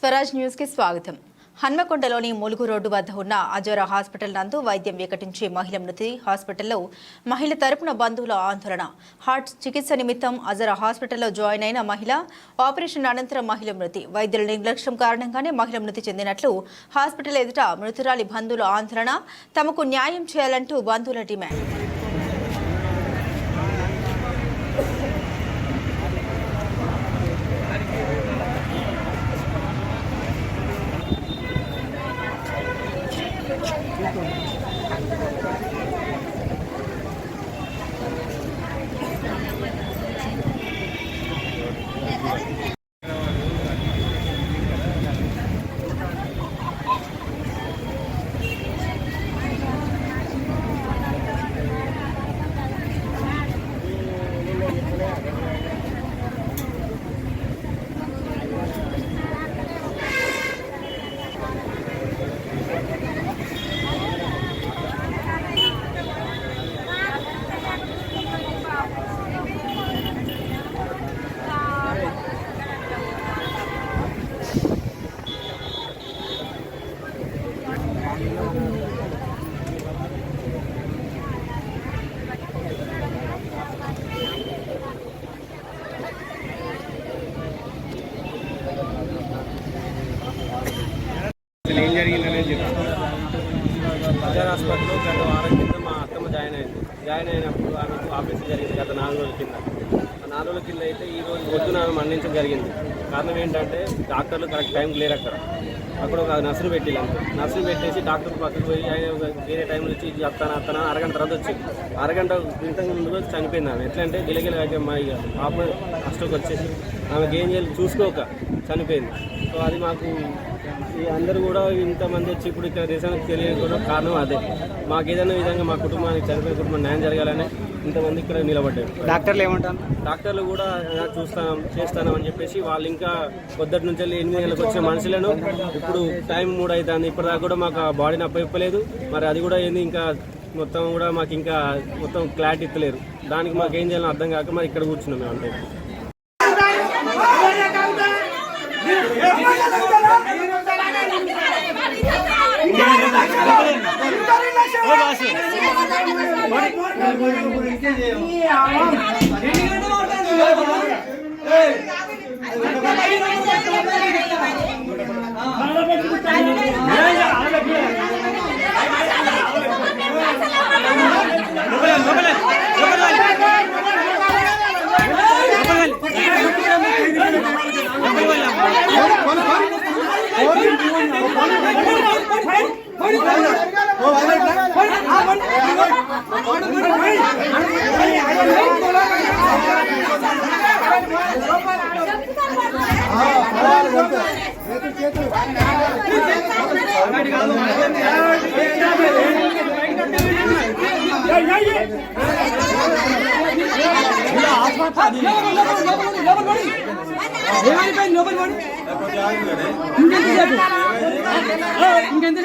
Swaraj news కి స్వాగతం. హన్మకొండలోని Mulugu road వద్ద ఉన్న అజోరా హాస్పిటల్ నందు వైద్యం వికటించి మహిళ మృతి. హాస్పిటల్లో మహిళ తరపున బంధువుల ఆందోళన. హార్ట్ చికిత్స నిమిత్తం అజోరా హాస్పిటల్లో జాయిన్ అయిన మహిళ ఆపరేషన్ అనంతరం మహిళ మృతి. వైద్యుల నిర్లక్ష్యం కారణంగానే మహిళ మృతి చెందినట్లు హాస్పిటల్ ఎదుట మృతురాలి బంధువుల ఆందోళన. తమకు న్యాయం చేయాలంటూ బంధువుల డిమాండ్. ఏం జరిగిందనేది బజార్ హాస్పిటల్లో గత వారం కింద మా అత్తమ్మ జాయిన్ అయినప్పుడు ఆమెకు ఆపరేషన్ జరిగింది గత 4 రోజుల కింద. ఆ 4 రోజుల కింద అయితే ఈరోజు పొద్దున ఆమె మరణించడం జరిగింది. కారణం ఏంటంటే డాక్టర్లు కరెక్ట్ టైంకి లేరు. అక్కడ ఒక నర్సును పెట్టిల్లు అంతే. నర్సును పెట్టేసి డాక్టర్ పక్కకు పోయి వేరే టైంలో వచ్చి వస్తానా అరగంట తర్వాత వచ్చింది. అరగంట ఇంతకు ముందు చనిపోయింది ఆమె. ఎట్లా అంటే గిలగిల మా ఇక పాప అష్టోకి వచ్చేసి ఆమెకి ఏం చేయాలి చూసుకోక చనిపోయింది. సో అది మాకు అందరూ కూడా ఇంతమంది వచ్చి ఇప్పుడు ఇక్కడ దేశానికి తెలియకపోవడం కారణం అదే. మాకు ఏదైనా విధంగా మా కుటుంబానికి చనిపోయిన కుటుంబం న్యాయం జరగాలని ఇంతమంది ఇక్కడ నిలబడ్డారు. డాక్టర్లు ఏమంటారు? డాక్టర్లు కూడా చేస్తాం అని చెప్పేసి వాళ్ళు ఇంకా పొద్దుటి నుంచి 8 గంటలకు వచ్చిన మనుషులను ఇప్పుడు టైం 3 అవుతుంది. ఇప్పటిదాకా కూడా మాకు ఆ బాడీని అప్పయిపోలేదు. మరి అది కూడా ఏంది ఇంకా మొత్తం కూడా మాకు ఇంకా మొత్తం క్లారిటీ ఇస్తలేరు. దానికి మాకు ఏం చేయాలని అర్థం కాక మరి ఇక్కడ కూర్చున్నాం మేము. అంటే ఇంకెంత